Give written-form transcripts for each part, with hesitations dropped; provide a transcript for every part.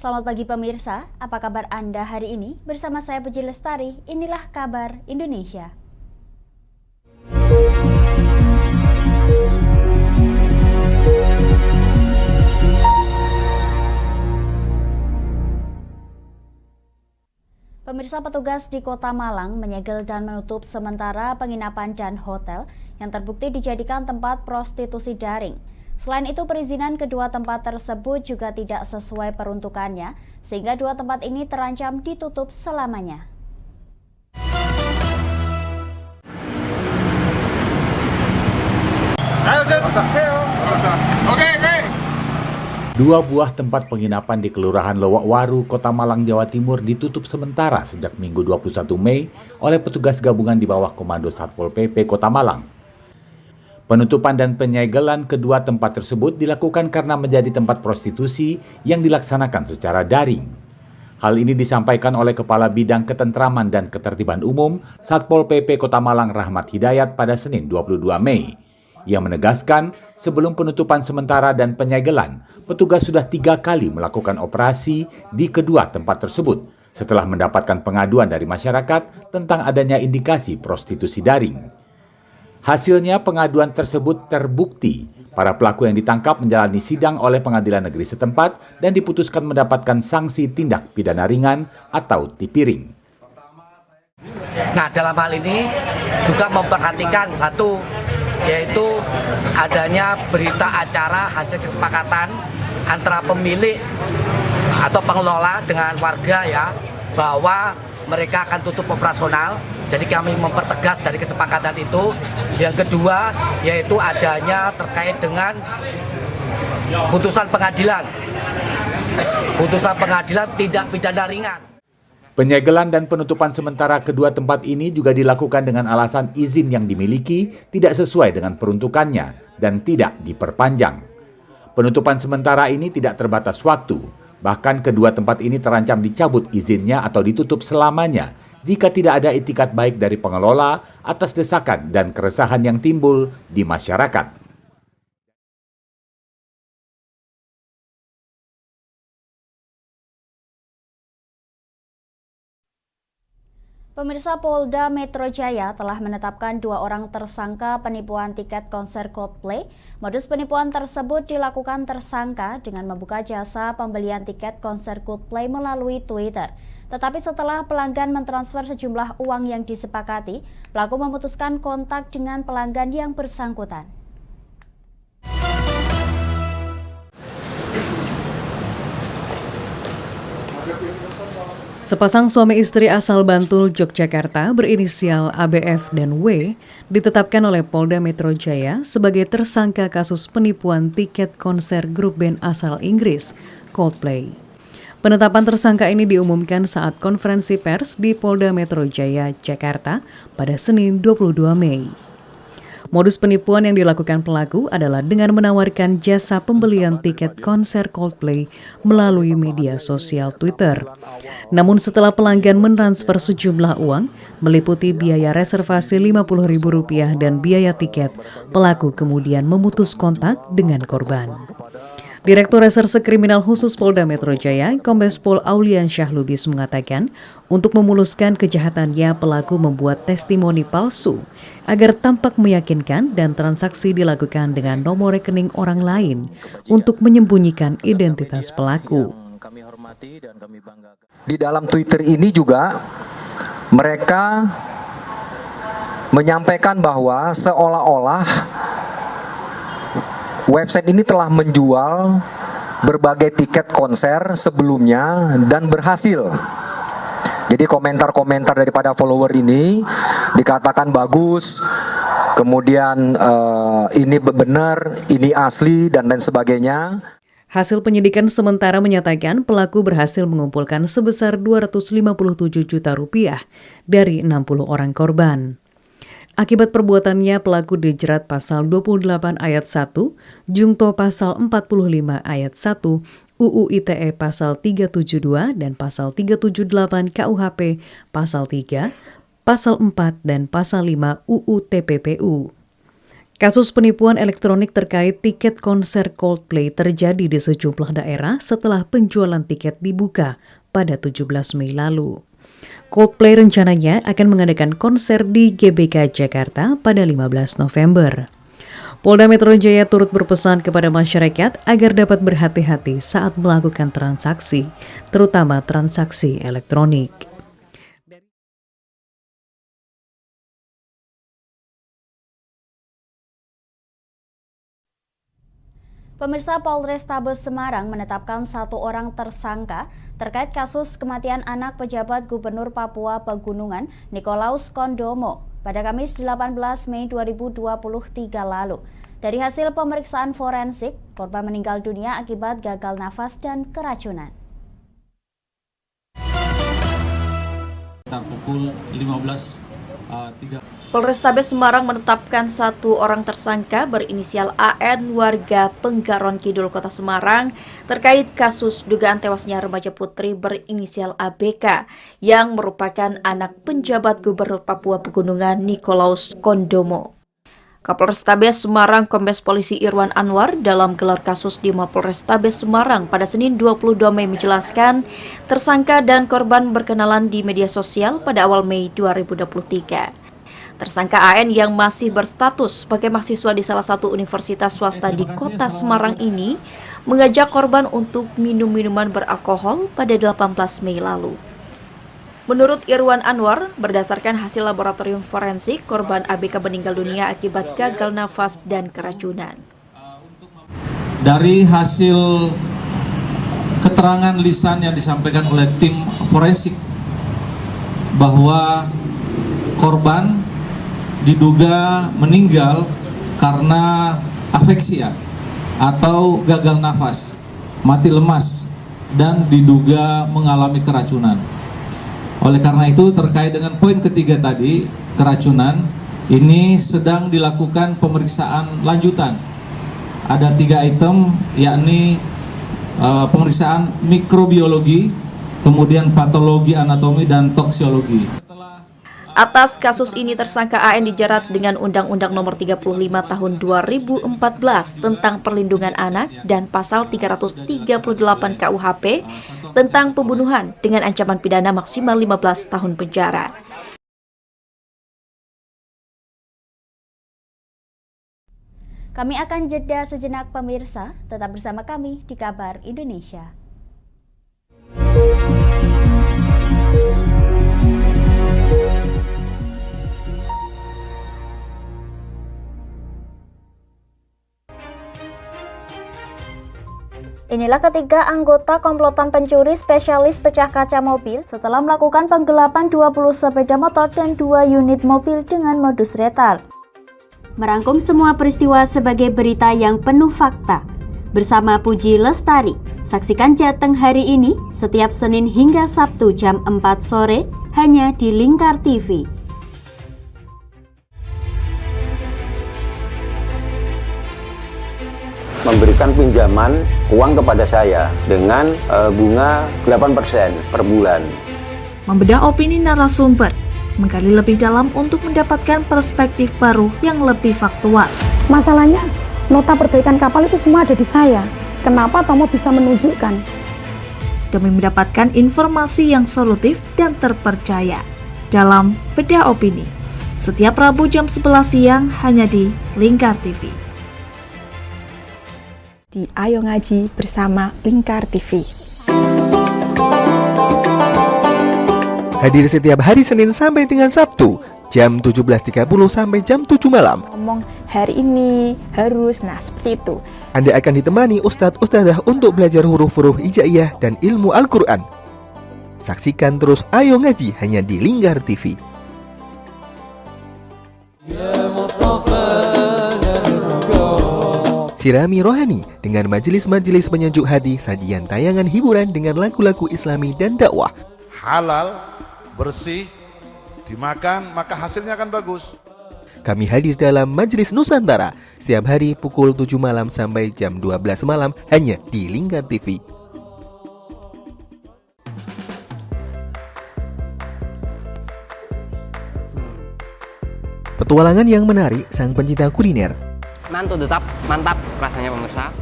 Selamat pagi pemirsa, apa kabar Anda hari ini? Bersama saya Puji Lestari, inilah kabar Indonesia. Pemirsa, petugas di Kota Malang menyegel dan menutup sementara penginapan dan hotel yang terbukti dijadikan tempat prostitusi daring. Selain itu, perizinan kedua tempat tersebut juga tidak sesuai peruntukannya, sehingga dua tempat ini terancam ditutup selamanya. Dua buah tempat penginapan di Kelurahan Lowokwaru, Kota Malang, Jawa Timur ditutup sementara sejak Minggu 21 Mei oleh petugas gabungan di bawah Komando Satpol PP Kota Malang. Penutupan dan penyegelan kedua tempat tersebut dilakukan karena menjadi tempat prostitusi yang dilaksanakan secara daring. Hal ini disampaikan oleh Kepala Bidang Ketentraman dan Ketertiban Umum Satpol PP Kota Malang Rahmat Hidayat pada Senin 22 Mei. Ia menegaskan sebelum penutupan sementara dan penyegelan, petugas sudah 3 kali melakukan operasi di kedua tempat tersebut setelah mendapatkan pengaduan dari masyarakat tentang adanya indikasi prostitusi daring. Hasilnya pengaduan tersebut terbukti. Para pelaku yang ditangkap menjalani sidang oleh pengadilan negeri setempat dan diputuskan mendapatkan sanksi tindak pidana ringan atau tipiring. Nah, dalam hal ini juga memperhatikan satu, yaitu adanya berita acara hasil kesepakatan antara pemilik atau pengelola dengan warga ya, bahwa mereka akan tutup operasional. Jadi kami mempertegas dari kesepakatan itu. Yang kedua yaitu adanya terkait dengan putusan pengadilan. Putusan pengadilan tidak pidana ringan. Penyegelan dan penutupan sementara kedua tempat ini juga dilakukan dengan alasan izin yang dimiliki tidak sesuai dengan peruntukannya dan tidak diperpanjang. Penutupan sementara ini tidak terbatas waktu, bahkan kedua tempat ini terancam dicabut izinnya atau ditutup selamanya jika tidak ada itikat baik dari pengelola atas desakan dan keresahan yang timbul di masyarakat. Pemirsa, Polda Metro Jaya telah menetapkan 2 orang tersangka penipuan tiket konser Coldplay. Modus penipuan tersebut dilakukan tersangka dengan membuka jasa pembelian tiket konser Coldplay melalui Twitter. Tetapi setelah pelanggan mentransfer sejumlah uang yang disepakati, pelaku memutuskan kontak dengan pelanggan yang bersangkutan. Sepasang suami istri asal Bantul, Yogyakarta berinisial ABF dan W ditetapkan oleh Polda Metro Jaya sebagai tersangka kasus penipuan tiket konser grup band asal Inggris, Coldplay. Penetapan tersangka ini diumumkan saat konferensi pers di Polda Metro Jaya, Jakarta pada Senin 22 Mei. Modus penipuan yang dilakukan pelaku adalah dengan menawarkan jasa pembelian tiket konser Coldplay melalui media sosial Twitter. Namun setelah pelanggan mentransfer sejumlah uang, meliputi biaya reservasi Rp50.000 dan biaya tiket, pelaku kemudian memutus kontak dengan korban. Direktur Reserse Kriminal Khusus Polda Metro Jaya, Kombes Pol Aulian Syahlubis mengatakan, untuk memuluskan kejahatannya pelaku membuat testimoni palsu agar tampak meyakinkan dan transaksi dilakukan dengan nomor rekening orang lain untuk menyembunyikan identitas pelaku. Di dalam Twitter ini juga mereka menyampaikan bahwa seolah-olah website ini telah menjual berbagai tiket konser sebelumnya dan berhasil. Jadi komentar-komentar daripada follower ini dikatakan bagus, kemudian ini benar, ini asli, dan lain sebagainya. Hasil penyidikan sementara menyatakan pelaku berhasil mengumpulkan sebesar Rp257 juta dari 60 orang korban. Akibat perbuatannya, pelaku dijerat pasal 28 ayat 1, Jungto pasal 45 ayat 1, UU ITE pasal 372 dan pasal 378 KUHP pasal 3, pasal 4 dan pasal 5 UU TPPU. Kasus penipuan elektronik terkait tiket konser Coldplay terjadi di sejumlah daerah setelah penjualan tiket dibuka pada 17 Mei lalu. Coldplay rencananya akan mengadakan konser di GBK Jakarta pada 15 November. Polda Metro Jaya turut berpesan kepada masyarakat agar dapat berhati-hati saat melakukan transaksi, terutama transaksi elektronik. Pemirsa, Polrestabes Semarang menetapkan 1 orang tersangka terkait kasus kematian anak pejabat Gubernur Papua Pegunungan Nikolaus Kondomo pada Kamis 18 Mei 2023 lalu. Dari hasil pemeriksaan forensik, korban meninggal dunia akibat gagal nafas dan keracunan. Pukul 15.30. Polrestabes Semarang menetapkan 1 orang tersangka berinisial AN warga Penggaron Kidul Kota Semarang terkait kasus dugaan tewasnya remaja putri berinisial ABK yang merupakan anak penjabat Gubernur Papua Pegunungan Nikolaus Kondomo. Kapolrestabes Semarang Kombes Polisi Irwan Anwar dalam gelar kasus di Mapolrestabes Semarang pada Senin 22 Mei menjelaskan tersangka dan korban berkenalan di media sosial pada awal Mei 2023. Tersangka AN yang masih berstatus sebagai mahasiswa di salah satu universitas swasta di kota Semarang ini mengajak korban untuk minum minuman beralkohol pada 18 Mei lalu. Menurut Irwan Anwar, berdasarkan hasil laboratorium forensik, korban ABK meninggal dunia akibat gagal nafas dan keracunan. Dari hasil keterangan lisan yang disampaikan oleh tim forensik bahwa korban diduga meninggal karena afeksia atau gagal nafas, mati lemas, dan diduga mengalami keracunan. Oleh karena itu, terkait dengan poin ketiga tadi, keracunan, ini sedang dilakukan pemeriksaan lanjutan. Ada 3 item, yakni pemeriksaan mikrobiologi, kemudian patologi anatomi, dan toksiologi. Atas kasus ini tersangka AN dijerat dengan Undang-Undang Nomor 35 Tahun 2014 tentang Perlindungan Anak dan Pasal 338 KUHP tentang pembunuhan dengan ancaman pidana maksimal 15 tahun penjara. Kami akan jeda sejenak pemirsa, tetap bersama kami di Kabar Indonesia. Inilah ketiga anggota komplotan pencuri spesialis pecah kaca mobil setelah melakukan penggelapan 20 sepeda motor dan 2 unit mobil dengan modus retal. Merangkum semua peristiwa sebagai berita yang penuh fakta. Bersama Puji Lestari, saksikan Jateng hari ini setiap Senin hingga Sabtu jam 4 sore hanya di Lingkar TV. Memberikan pinjaman uang kepada saya dengan bunga 8% per bulan. Membedah opini narasumber, menggali lebih dalam untuk mendapatkan perspektif baru yang lebih faktual. Masalahnya, nota perbaikan kapal itu semua ada di saya. Kenapa Tomo bisa menunjukkan? Demi mendapatkan informasi yang solutif dan terpercaya dalam Bedah Opini. Setiap Rabu jam 11 siang hanya di Lingkar TV. Di Ayo Ngaji bersama Lingkar TV. Hadir setiap hari Senin sampai dengan Sabtu, jam 17.30 sampai jam 7 malam. Ngomong hari ini harus, nah seperti itu. Anda akan ditemani Ustadz-Ustadzah untuk belajar huruf-huruf hijaiyah dan ilmu Al-Quran. Saksikan terus Ayo Ngaji hanya di Lingkar TV. Sirami rohani dengan majelis-majelis penyejuk hati, sajian tayangan hiburan dengan lagu-lagu Islami dan dakwah. Halal, bersih, dimakan maka hasilnya akan bagus. Kami hadir dalam Majelis Nusantara setiap hari pukul 7 malam sampai jam 12 malam hanya di Lingkar TV. Petualangan yang menarik sang pencinta kuliner mantul, tetap mantap rasanya pemirsa.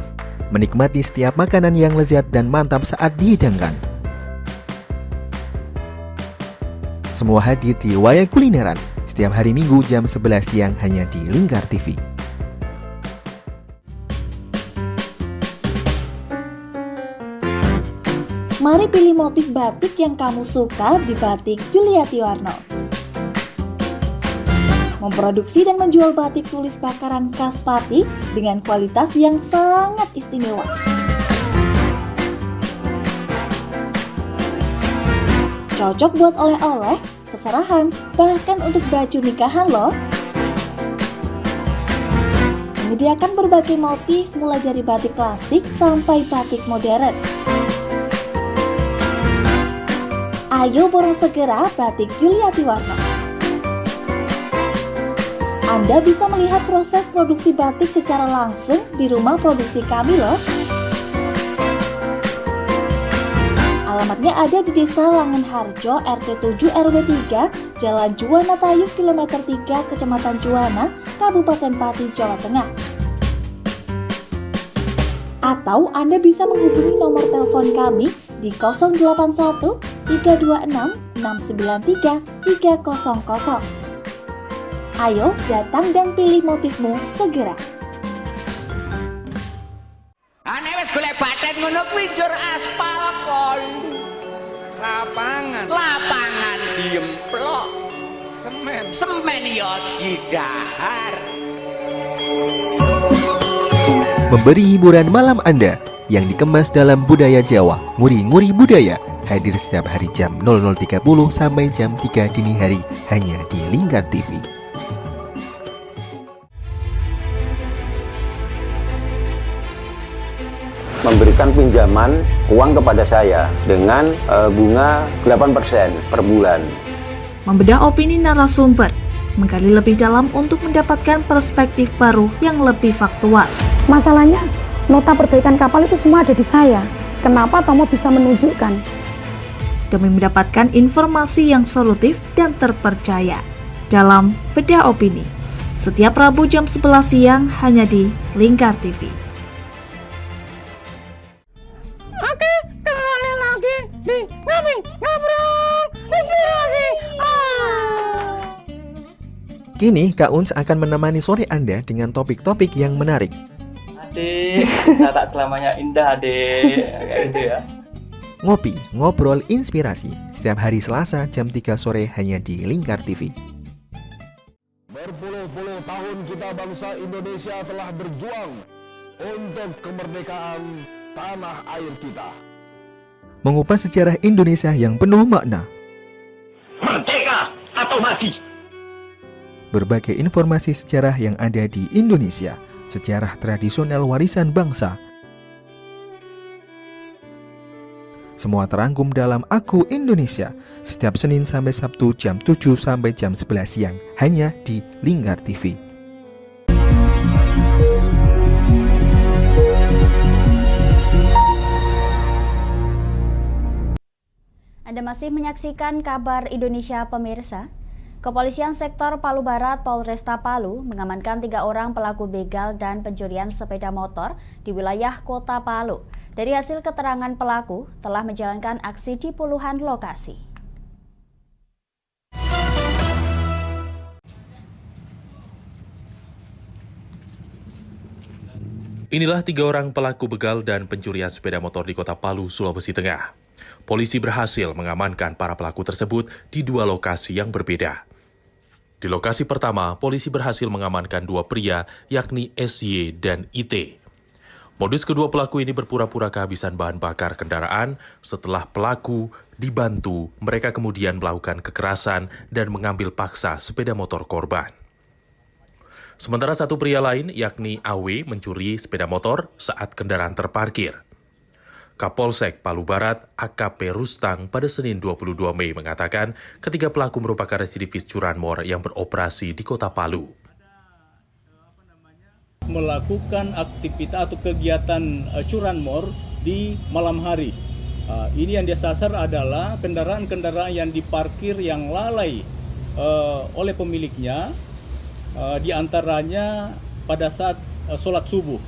Menikmati setiap makanan yang lezat dan mantap saat dihidangkan. Semua hadir di Wayang Kulineran setiap hari Minggu jam 11 siang hanya di Lingkar TV. Mari pilih motif batik yang kamu suka di Batik Yuliati Warno. Memproduksi dan menjual batik tulis bakaran khas Pati dengan kualitas yang sangat istimewa. Cocok buat oleh-oleh, seserahan, bahkan untuk baju nikahan loh. Menyediakan berbagai motif mulai dari batik klasik sampai batik modern. Ayo borong segera Batik Yuliati Warno. Anda bisa melihat proses produksi batik secara langsung di rumah produksi kami loh. Alamatnya ada di Desa Langenharjo, RT 7 RW 3, Jalan Juwana Tayu, Kilometer 3, Kecamatan Juwana, Kabupaten Pati, Jawa Tengah. Atau Anda bisa menghubungi nomor telepon kami di 081 326 693 300. Ayo datang dan pilih motifmu segera. Ane wis golek baten ngono kuwi njur aspal kon. Lapangan diemplok. Semen ya didahar. Memberi hiburan malam Anda yang dikemas dalam budaya Jawa. Nguri-nguri budaya hadir setiap hari jam 00.30 sampai jam 3 dini hari hanya di Lingkar TV. Memberikan pinjaman uang kepada saya dengan bunga 8% per bulan. Membedah opini narasumber, menggali lebih dalam untuk mendapatkan perspektif baru yang lebih faktual. Masalahnya, nota perbaikan kapal itu semua ada di saya. Kenapa Tomo bisa menunjukkan? Demi mendapatkan informasi yang solutif dan terpercaya dalam Bedah Opini. Setiap Rabu jam 11 siang hanya di Lingkar TV. Oke, kembali lagi di Ngobrol Inspirasi. Kini Kak Uns akan menemani sore Anda dengan topik-topik yang menarik. Adik, kita tak selamanya indah, adik. Kayak gitu ya. Ngopi, ngobrol inspirasi setiap hari Selasa jam 3 sore hanya di Lingkar TV. Berpuluh-puluh tahun kita bangsa Indonesia telah berjuang untuk kemerdekaan tanah air kita. Mengupas sejarah Indonesia yang penuh makna. Merdeka atau mati. Berbagai informasi sejarah yang ada di Indonesia, sejarah tradisional warisan bangsa. Semua terangkum dalam Aku Indonesia setiap Senin sampai Sabtu jam 7 sampai jam 11 siang hanya di Lingkar TV. Anda masih menyaksikan Kabar Indonesia pemirsa. Kepolisian Sektor Palu Barat Polresta Palu mengamankan 3 orang pelaku begal dan pencurian sepeda motor di wilayah Kota Palu. Dari hasil keterangan pelaku, telah menjalankan aksi di puluhan lokasi. Inilah 3 orang pelaku begal dan pencurian sepeda motor di Kota Palu, Sulawesi Tengah. Polisi berhasil mengamankan para pelaku tersebut di 2 lokasi yang berbeda. Di lokasi pertama, polisi berhasil mengamankan 2 pria, yakni SY dan IT. Modus kedua pelaku ini berpura-pura kehabisan bahan bakar kendaraan. Setelah pelaku dibantu, mereka kemudian melakukan kekerasan dan mengambil paksa sepeda motor korban. Sementara 1 pria lain, yakni AW, mencuri sepeda motor saat kendaraan terparkir. Kapolsek Palu Barat, AKP Rustang, pada Senin 22 Mei mengatakan ketiga pelaku merupakan residivis curanmor yang beroperasi di Kota Palu. Melakukan aktivitas atau kegiatan curanmor di malam hari. Ini yang disasar adalah kendaraan-kendaraan yang diparkir yang lalai oleh pemiliknya, di antaranya pada saat sholat subuh.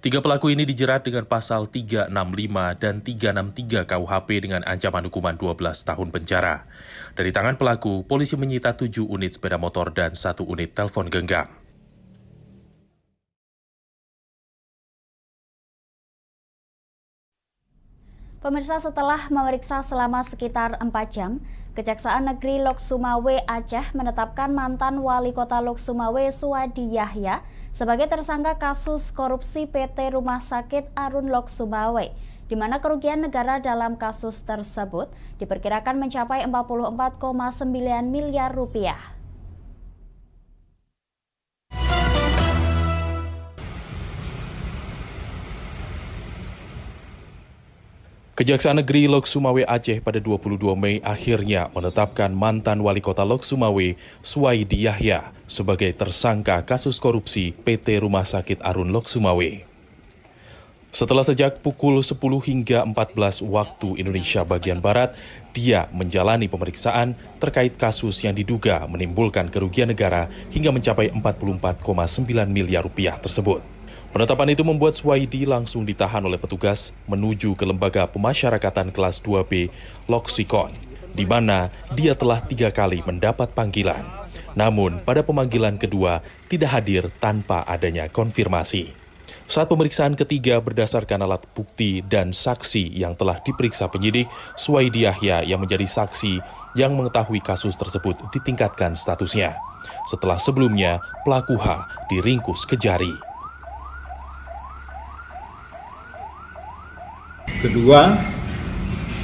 3 pelaku ini dijerat dengan pasal 365 dan 363 KUHP dengan ancaman hukuman 12 tahun penjara. Dari tangan pelaku, polisi menyita 7 unit sepeda motor dan 1 unit telepon genggam. Pemirsa, setelah memeriksa selama sekitar 4 jam, Kejaksaan Negeri Lok Sumawe Aceh menetapkan mantan Wali Kota Lok Sumawe Suwadi Yahya sebagai tersangka kasus korupsi PT Rumah Sakit Arun Lok Sumawe, di mana kerugian negara dalam kasus tersebut diperkirakan mencapai 44,9 miliar rupiah. Kejaksaan Negeri Lok Sumawe Aceh pada 22 Mei akhirnya menetapkan mantan Wali Kota Lok Sumawe Suwaidi Yahya sebagai tersangka kasus korupsi PT Rumah Sakit Arun Lok Sumawe. Setelah sejak pukul 10 hingga 14 waktu Indonesia bagian Barat, dia menjalani pemeriksaan terkait kasus yang diduga menimbulkan kerugian negara hingga mencapai 44,9 miliar rupiah tersebut. Penetapan itu membuat Suwaidi langsung ditahan oleh petugas menuju ke Lembaga Pemasyarakatan Kelas 2B Loksikon, di mana dia telah 3 kali mendapat panggilan. Namun, pada pemanggilan kedua tidak hadir tanpa adanya konfirmasi. Saat pemeriksaan ketiga berdasarkan alat bukti dan saksi yang telah diperiksa penyidik, Suwaidi Yahya yang menjadi saksi yang mengetahui kasus tersebut ditingkatkan statusnya. Setelah sebelumnya, pelaku H diringkus ke jari. Kedua,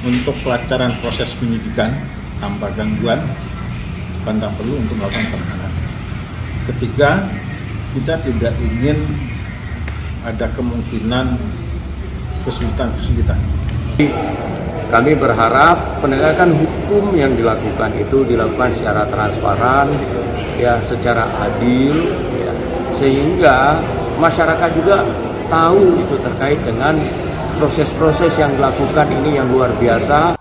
untuk pelancaran proses penyidikan tanpa gangguan, pandang perlu untuk melakukan penahanan. Ketiga, kita tidak ingin ada kemungkinan kesulitan-kesulitan. Kami berharap penegakan hukum yang dilakukan itu dilakukan secara transparan, ya, secara adil, ya, sehingga masyarakat juga tahu itu terkait dengan proses-proses yang dilakukan ini yang luar biasa.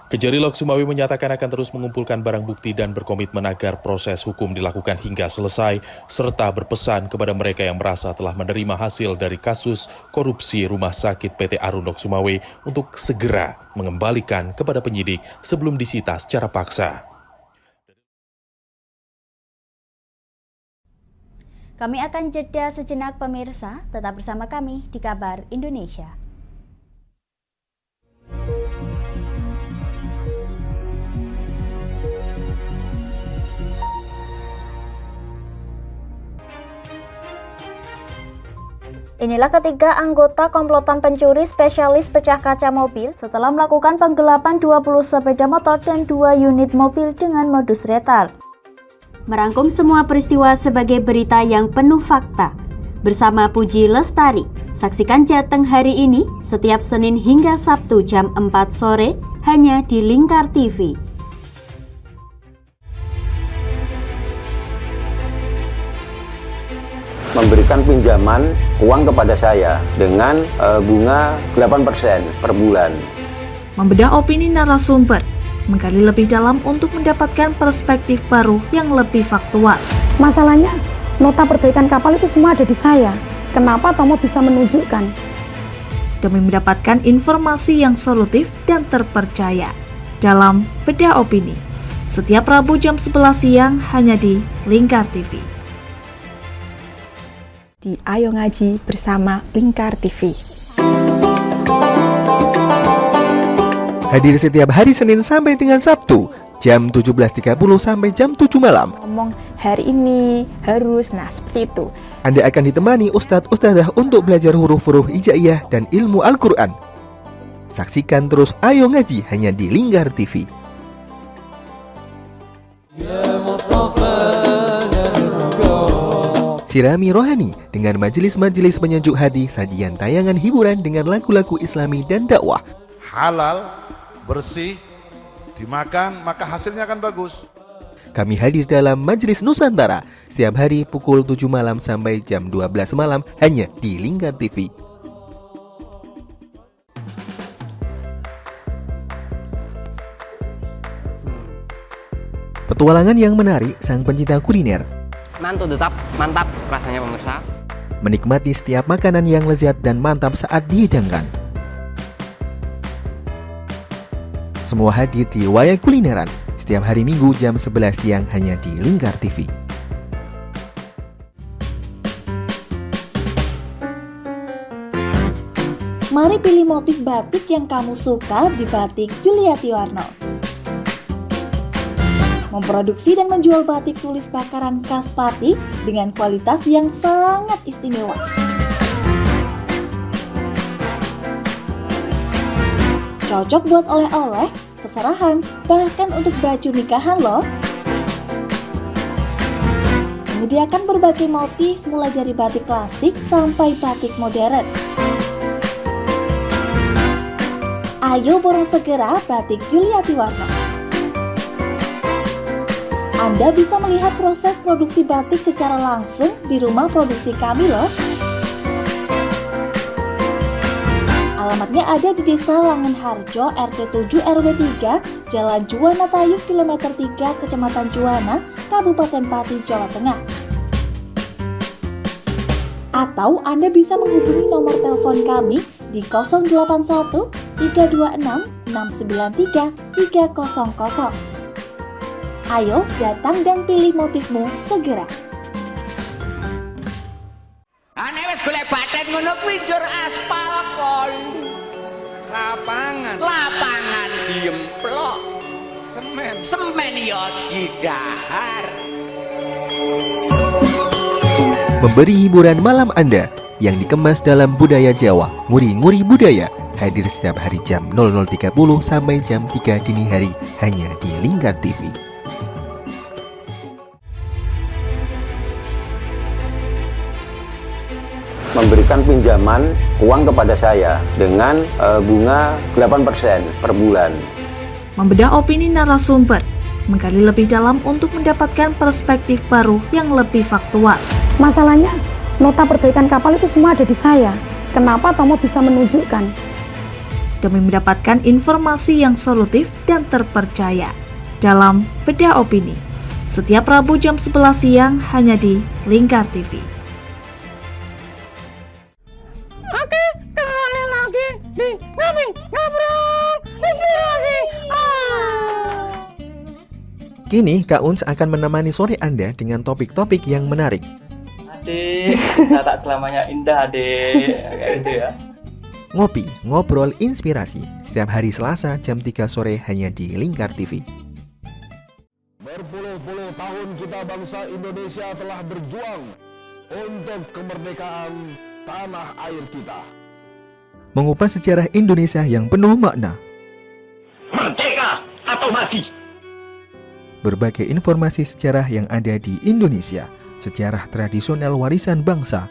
Kejari Lok Sumawe menyatakan akan terus mengumpulkan barang bukti dan berkomitmen agar proses hukum dilakukan hingga selesai, serta berpesan kepada mereka yang merasa telah menerima hasil dari kasus korupsi Rumah Sakit PT Arun Lok Sumawe untuk segera mengembalikan kepada penyidik sebelum disita secara paksa. Kami akan jeda sejenak pemirsa, tetap bersama kami di Kabar Indonesia. Inilah ketiga anggota komplotan pencuri spesialis pecah kaca mobil setelah melakukan penggelapan 20 sepeda motor dan 2 unit mobil dengan modus retard. Merangkum semua peristiwa sebagai berita yang penuh fakta. Bersama Puji Lestari, saksikan Jateng hari ini setiap Senin hingga Sabtu jam 4 sore hanya di Lingkar TV. Memberikan pinjaman uang kepada saya dengan bunga 8% per bulan. Membedah opini narasumber, menggali lebih dalam untuk mendapatkan perspektif baru yang lebih faktual. Masalahnya, nota perbaikan kapal itu semua ada di saya. Kenapa Tomo bisa menunjukkan? Demi mendapatkan informasi yang solutif dan terpercaya. Dalam Bedah Opini, setiap Rabu jam 11 siang hanya di Lingkar TV. Di Ayo Ngaji bersama Lingkar TV. Hadir setiap hari Senin sampai dengan Sabtu, jam 17.30 sampai jam 7 malam. Ngomong hari ini harus, nah seperti itu. Anda akan ditemani Ustadz-Ustadzah untuk belajar huruf-huruf hijaiyah dan ilmu Al-Quran. Saksikan terus Ayo Ngaji hanya di Lingkar TV. Sirami rohani dengan majelis-majelis penyejuk hati, sajian tayangan hiburan dengan lagu-lagu Islami dan dakwah. Halal, bersih, dimakan, maka hasilnya akan bagus. Kami hadir dalam Majelis Nusantara setiap hari pukul 7 malam sampai jam 12 malam hanya di Lingkar TV. Petualangan yang menarik sang pencinta kuliner. Mantul, tetap mantap rasanya pemirsa. Menikmati setiap makanan yang lezat dan mantap saat dihidangkan. Semua hadir di Wayang Kulineran setiap hari Minggu jam 11 siang hanya di Lingkar TV. Mari pilih motif batik yang kamu suka di Batik Yuliati Warno. Memproduksi dan menjual batik tulis bakaran khas Pati dengan kualitas yang sangat istimewa. Cocok buat oleh-oleh, seserahan, bahkan untuk baju nikahan loh. Menyediakan berbagai motif mulai dari batik klasik sampai batik modern. Ayo borong segera Batik Yuliati Warno. Anda bisa melihat proses produksi batik secara langsung di rumah produksi kami loh. Alamatnya ada di Desa Langenharjo, RT 7 RW 3, Jalan Juwana Tayub, Kilometer 3, Kecamatan Juwana, Kabupaten Pati, Jawa Tengah. Atau Anda bisa menghubungi nomor telepon kami di 081 326 693 300. Ayo datang dan pilih motifmu segera. Ane wis golek baten ngono kuwi njur aspal kon. Lapangan diemplok. Semen ya didahar. Memberi hiburan malam Anda yang dikemas dalam budaya Jawa, nguri-nguri budaya, hadir setiap hari jam 00.30 sampai jam 3 dini hari hanya di Lingkar TV. Memberikan pinjaman uang kepada saya dengan bunga 8% per bulan. Membedah opini narasumber, menggali lebih dalam untuk mendapatkan perspektif baru yang lebih faktual. Masalahnya, nota perbaikan kapal itu semua ada di saya. Kenapa Tomo bisa menunjukkan? Demi mendapatkan informasi yang solutif dan terpercaya dalam Bedah Opini. Setiap Rabu jam 11 siang hanya di Lingkar TV. Oke, kembali lagi di Ngobrol Inspirasi. Kini Kak Uns akan menemani sore Anda dengan topik-topik yang menarik. Adik, kita tak selamanya indah, adik. Kayak gitu ya. Ngopi, ngobrol inspirasi setiap hari Selasa jam 3 sore hanya di Lingkar TV. Berpuluh-puluh tahun kita bangsa Indonesia telah berjuang untuk kemerdekaan tanah air kita. Mengupas sejarah Indonesia yang penuh makna. Merdeka atau mati. Berbagai informasi sejarah yang ada di Indonesia, sejarah tradisional warisan bangsa.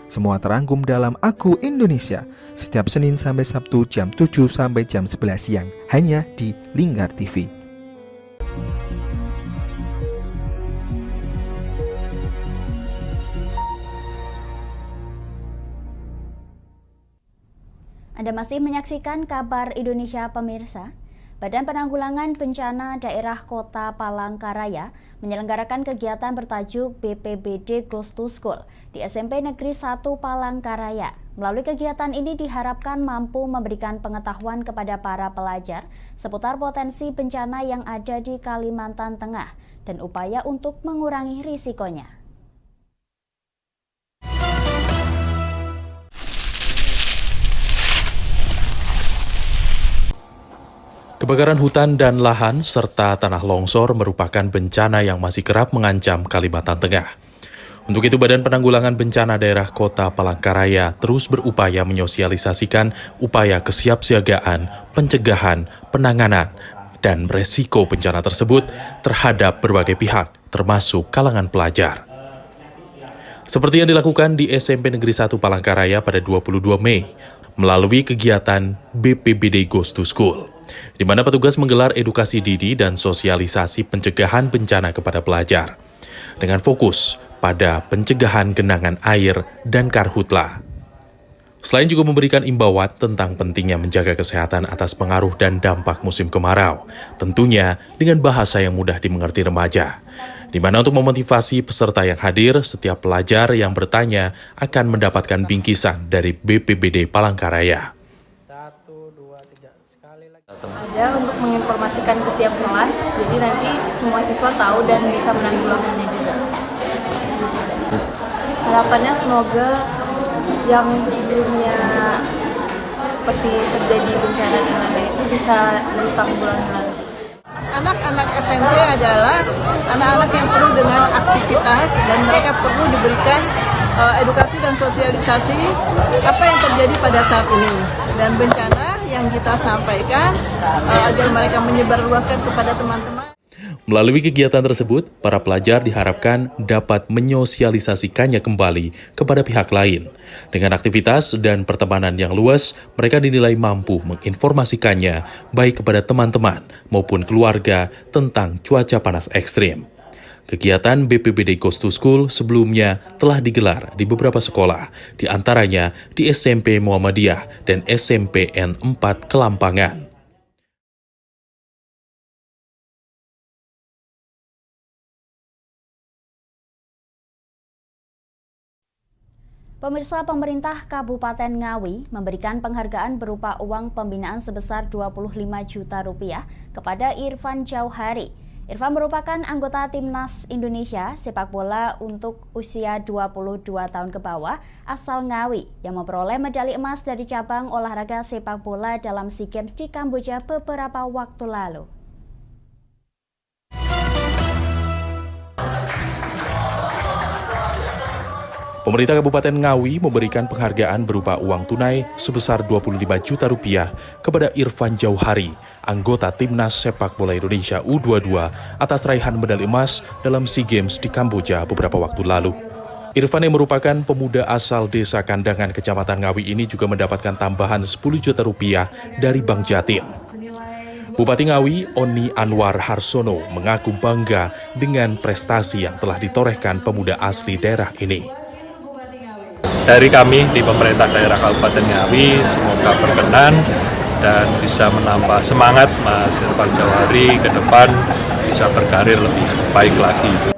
Semua terangkum dalam Aku Indonesia setiap Senin sampai Sabtu jam 7 sampai jam 11 siang hanya di Lingkar TV. Anda masih menyaksikan Kabar Indonesia pemirsa. Badan Penanggulangan Bencana Daerah Kota Palangkaraya menyelenggarakan kegiatan bertajuk BPBD Goes to School di SMP Negeri 1 Palangkaraya. Melalui kegiatan ini diharapkan mampu memberikan pengetahuan kepada para pelajar seputar potensi bencana yang ada di Kalimantan Tengah dan upaya untuk mengurangi risikonya. Kebakaran hutan dan lahan serta tanah longsor merupakan bencana yang masih kerap mengancam Kalimantan Tengah. Untuk itu, Badan Penanggulangan Bencana Daerah Kota Palangkaraya terus berupaya menyosialisasikan upaya kesiapsiagaan, pencegahan, penanganan, dan resiko bencana tersebut terhadap berbagai pihak, termasuk kalangan pelajar. Seperti yang dilakukan di SMP Negeri 1 Palangkaraya pada 22 Mei, melalui kegiatan BPBD Goes to School, di mana petugas menggelar edukasi dini dan sosialisasi pencegahan bencana kepada pelajar, dengan fokus pada pencegahan genangan air dan karhutla. Selain juga memberikan imbauan tentang pentingnya menjaga kesehatan atas pengaruh dan dampak musim kemarau, tentunya dengan bahasa yang mudah dimengerti remaja. Di mana untuk memotivasi peserta yang hadir, setiap pelajar yang bertanya akan mendapatkan bingkisan dari BPBD Palangkaraya. Ada untuk menginformasikan ke tiap kelas, jadi nanti semua siswa tahu dan bisa menanggulanginya juga. Harapannya semoga yang sebelumnya seperti terjadi bencana di mana itu bisa ditanggulangi lagi. Anak-anak SMP adalah anak-anak yang penuh dengan aktivitas dan mereka perlu diberikan edukasi dan sosialisasi apa yang terjadi pada saat ini dan bencana yang kita sampaikan agar mereka menyebarluaskan kepada teman-teman. Melalui kegiatan tersebut, para pelajar diharapkan dapat menyosialisasikannya kembali kepada pihak lain. Dengan aktivitas dan pertemanan yang luas, mereka dinilai mampu menginformasikannya baik kepada teman-teman maupun keluarga tentang cuaca panas ekstrim. Kegiatan BPBD Goes to School sebelumnya telah digelar di beberapa sekolah, di antaranya di SMP Muhammadiyah dan SMP N4 Kelampangan. Pemirsa, pemerintah Kabupaten Ngawi memberikan penghargaan berupa uang pembinaan sebesar Rp25 juta kepada Irfan Jauhari. Irfan merupakan anggota Timnas Indonesia sepak bola untuk usia 22 tahun ke bawah asal Ngawi yang memperoleh medali emas dari cabang olahraga sepak bola dalam SEA Games di Kamboja beberapa waktu lalu. Pemerintah Kabupaten Ngawi memberikan penghargaan berupa uang tunai sebesar Rp25 juta kepada Irfan Jauhari, anggota Timnas Sepak Bola Indonesia U22 atas raihan medali emas dalam SEA Games di Kamboja beberapa waktu lalu. Irfan yang merupakan pemuda asal Desa Kandangan, Kecamatan Ngawi ini juga mendapatkan tambahan Rp10 juta dari Bank Jatim. Bupati Ngawi, Oni Anwar Harsono, mengaku bangga dengan prestasi yang telah ditorehkan pemuda asli daerah ini. Dari kami di pemerintah daerah Kabupaten Ngawi, semoga berkenan dan bisa menambah semangat Mas Irfan Jauhari ke depan bisa berkarir lebih baik lagi.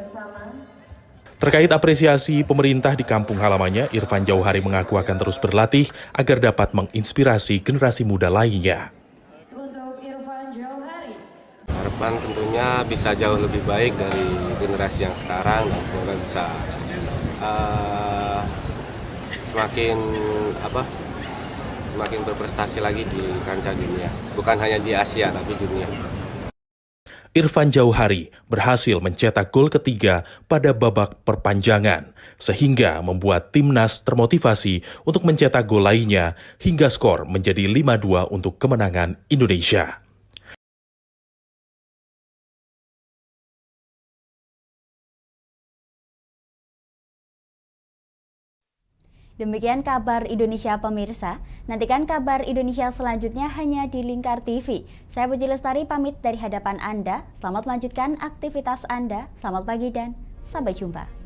Terkait apresiasi pemerintah di kampung halamannya, Irfan Jauhari mengaku akan terus berlatih agar dapat menginspirasi generasi muda lainnya. Harapan tentunya bisa jauh lebih baik dari generasi yang sekarang dan semoga bisa semakin berprestasi lagi di kancah dunia, bukan hanya di Asia tapi dunia. Irfan Jauhari berhasil mencetak gol ketiga pada babak perpanjangan, sehingga membuat timnas termotivasi untuk mencetak gol lainnya hingga skor menjadi 5-2 untuk kemenangan Indonesia. Demikian kabar Indonesia pemirsa. Nantikan kabar Indonesia selanjutnya hanya di Lingkar TV. Saya Puji Lestari pamit dari hadapan Anda. Selamat melanjutkan aktivitas Anda. Selamat pagi dan sampai jumpa.